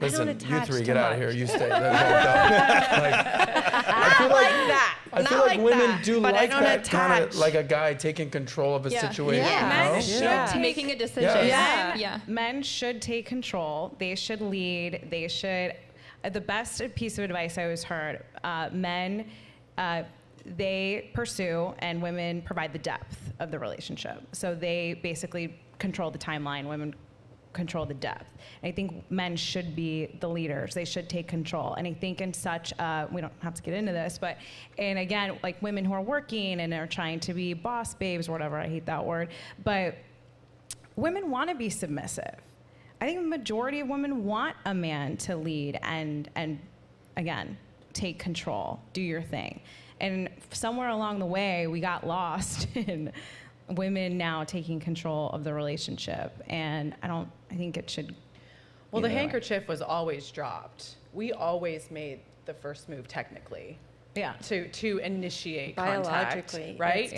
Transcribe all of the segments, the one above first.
Listen, you three, get out of here. You stay. I feel like women do like that kind of, like a guy taking control of a situation. Men should making a decision. Men should take control. They should lead. They should. The best piece of advice I always heard: men, they pursue, and women provide the depth of the relationship. So they basically control the timeline. Women control the depth. And I think men should be the leaders. They should take control. And I think in such, we don't have to get into this, but, and again, like women who are working and are trying to be boss babes or whatever, I hate that word, but women want to be submissive. I think the majority of women want a man to lead and again, take control, do your thing. And somewhere along the way, we got lost in women now taking control of the relationship, and I think it should. Well, the handkerchief was always dropped. We always made the first move technically. Yeah. To initiate contact, right?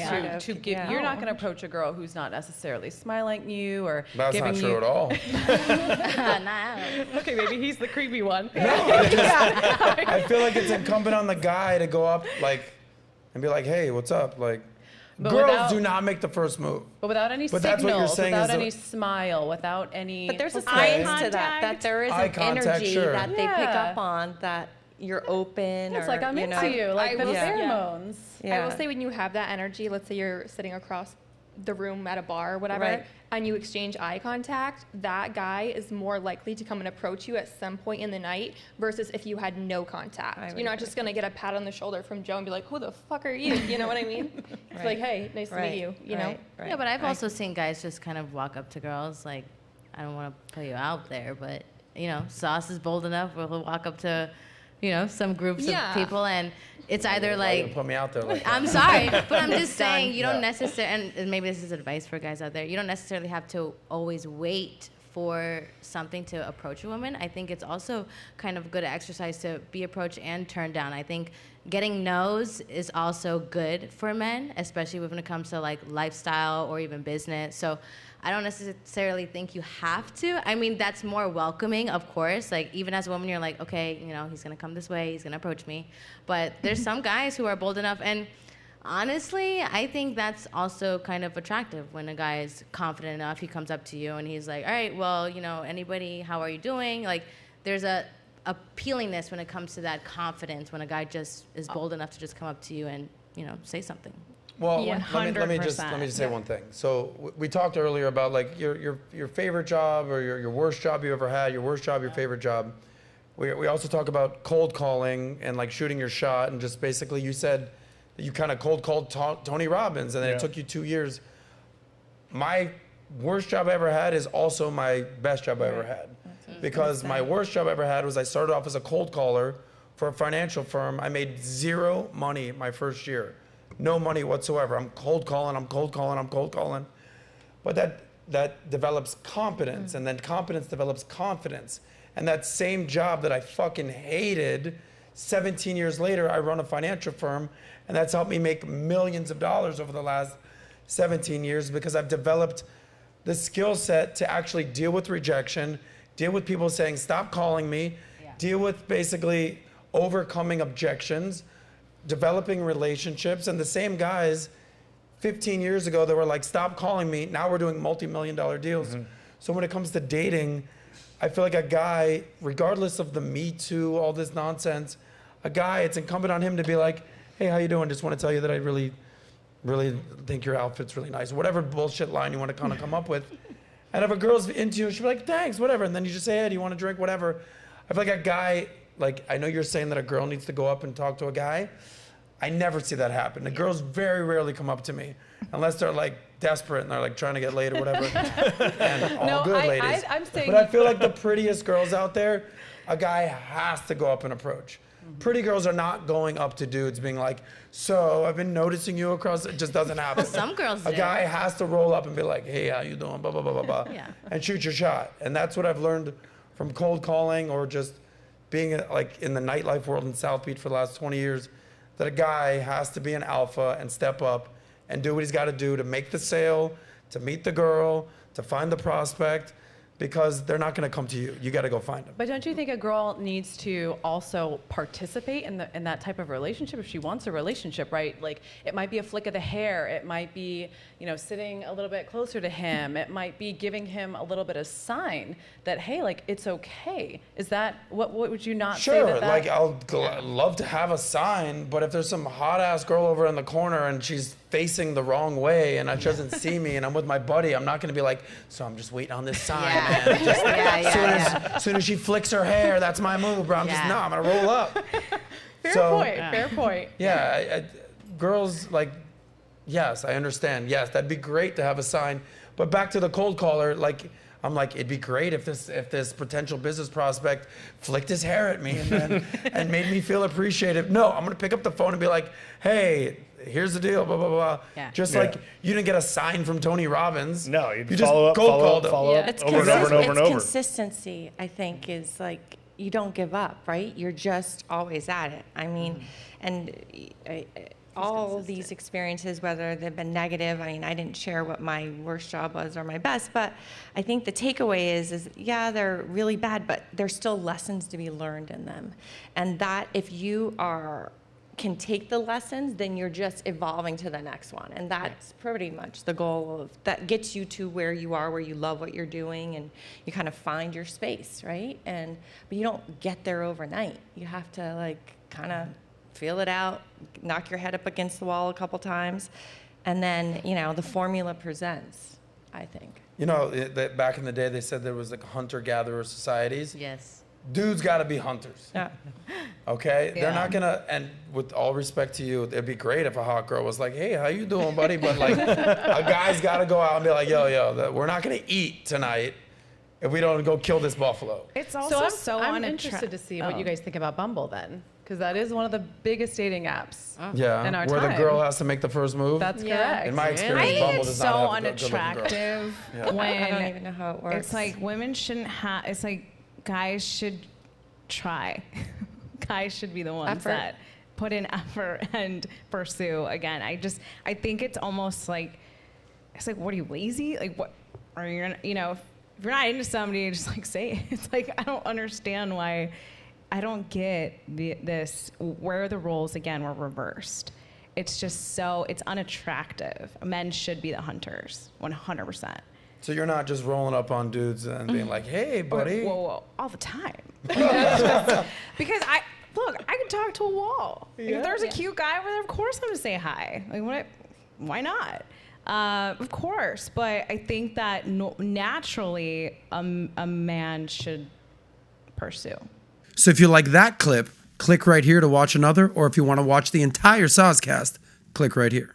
To give. You're not going to approach a girl who's not necessarily smiling at you or That's giving not true you. at all. Okay, maybe he's the creepy one. No, I feel like it's incumbent on the guy to go up and be like, "Hey, what's up?" Like. But girls do not make the first move. But without any signals, without any smile, without any... But there's a science to that there is an energy that they pick up on, that you're open. It's like, I'm into you, like the pheromones. Yeah. I will say when you have that energy, let's say you're sitting across the room at a bar or whatever, and you exchange eye contact, that guy is more likely to come and approach you at some point in the night versus if you had no contact. You're not just going to get a pat on the shoulder from Joe and be like, who the fuck are you? You know what I mean? It's like, hey, nice to meet you, you know? Yeah, but I've also seen guys just kind of walk up to girls, like, I don't want to put you out there, but, you know, Sauce is bold enough where he'll walk up to, you know, some groups of people, and it's either like, put me out there like that. I'm sorry, but I'm just saying you don't necessarily, and maybe this is advice for guys out there, you don't necessarily have to always wait for something to approach a woman. I think it's also kind of good exercise to be approached and turned down. I think getting no's is also good for men, especially when it comes to like lifestyle or even business. So I don't necessarily think you have to. I mean, that's more welcoming, of course. Like, even as a woman, you're like, okay, you know, he's going to come this way, he's going to approach me. But there's some guys who are bold enough. And honestly, I think that's also kind of attractive when a guy is confident enough. He comes up to you and he's like, all right, well, you know, anybody, how are you doing? Like, there's a appealingness when it comes to that confidence when a guy just is bold enough to just come up to you and, you know, say something. Well, let me just say one thing. So we talked earlier about like your favorite job or your worst job you ever had, your worst job, your favorite job. We also talk about cold calling and like shooting your shot, and just basically you said that you kind of cold called Tony Robbins, and then it took you 2 years. My worst job I ever had is also my best job I ever had, because my worst job I ever had was I started off as a cold caller for a financial firm. I made zero money my first year. No money whatsoever. I'm cold calling. But that develops competence, and then competence develops confidence. And that same job that I fucking hated, 17 years later, I run a financial firm, and that's helped me make millions of dollars over the last 17 years because I've developed the skill set to actually deal with rejection, deal with people saying, stop calling me, deal with basically overcoming objections, developing relationships. And the same guys 15 years ago that were like, stop calling me, now we're doing multi-million-dollar deals. So when it comes to dating, I feel like a guy, regardless of the Me Too, all this nonsense, a guy, it's incumbent on him to be like, hey, how you doing? Just want to tell you that I really think your outfit's really nice. Whatever bullshit line you want to kind of come up with. And if a girl's into you, she'll be like, thanks, whatever. And then you just say, hey, do you want to drink, whatever. I feel like a guy, like, I know you're saying that a girl needs to go up and talk to a guy. I never see that happen. The girls very rarely come up to me unless they're like desperate and they're like trying to get laid or whatever. And all good ladies. I'm saying, but I feel like the prettiest girls out there, a guy has to go up and approach. Pretty girls are not going up to dudes being like, so I've been noticing you across, it just doesn't happen. Well, some girls do. A guy has to roll up and be like, hey, how you doing, blah, blah, blah, blah, blah, and shoot your shot. And that's what I've learned from cold calling or just being like in the nightlife world in South Beach for the last 20 years, that a guy has to be an alpha and step up and do what he's got to do to make the sale, to meet the girl, to find the prospect, because they're not going to come to you. You got to go find them. But don't you think a girl needs to also participate in that type of relationship if she wants a relationship, right? Like, it might be a flick of the hair. It might be, sitting a little bit closer to him. It might be giving him a little bit of sign that, hey, like, it's okay. Is that, what would you not say that? Sure, like, I'll love to have a sign, but if there's some hot-ass girl over in the corner and she's facing the wrong way and she doesn't see me and I'm with my buddy, I'm not going to be like, so I'm just waiting on this sign, man. As soon as she flicks her hair, that's my move, bro. I'm going to roll up. Fair point. Yeah, girls, like, yes, I understand. Yes, that'd be great to have a sign. But back to the cold caller, like, I'm like, it'd be great if this potential business prospect flicked his hair at me and made me feel appreciated. No, I'm going to pick up the phone and be like, hey, here's the deal, blah, blah, blah. Yeah. Just like you didn't get a sign from Tony Robbins. No, you just follow up over and over. It's consistency, I think, is like, you don't give up, right? You're just always at it. I mean, all these experiences, whether they've been negative, I mean, I didn't share what my worst job was or my best, but I think the takeaway is they're really bad, but there's still lessons to be learned in them. And that if you can take the lessons, then you're just evolving to the next one. And that's pretty much the goal that gets you to where you are, where you love what you're doing and you kind of find your space, right? But you don't get there overnight. You have to like kind of feel it out, knock your head up against the wall a couple times, and then, the formula presents, I think. Back in the day, they said there was like hunter-gatherer societies. Yes. Dudes got to be hunters. Yeah. Okay? Yeah. They're not going to, and with all respect to you, it'd be great if a hot girl was like, hey, how you doing, buddy? But like, a guy's got to go out and be like, yo, we're not going to eat tonight if we don't go kill this buffalo. It's also I'm interested to see what you guys think about Bumble then. Because that is one of the biggest dating apps in our where time. The girl has to make the first move. That's correct. In my experience, Bumble does not have so unattractive when I don't even know how it works. It's like women shouldn't have. It's like guys should try. Guys should be the ones that put in effort and pursue. Again, I think it's almost like what are you, lazy? Like what are you gonna, if you're not into somebody, just like say it. It's like I don't understand why. I don't get this, where the roles, again, were reversed. It's just it's unattractive. Men should be the hunters, 100%. So you're not just rolling up on dudes and being like, hey, buddy. Whoa, all the time. Because I can talk to a wall. Yeah. If there's a cute guy over there, of course I'm going to say hi. Like, why not? Of course, but I think that naturally a man should pursue. So if you like that clip, click right here to watch another, or if you want to watch the entire SOSCAST, click right here.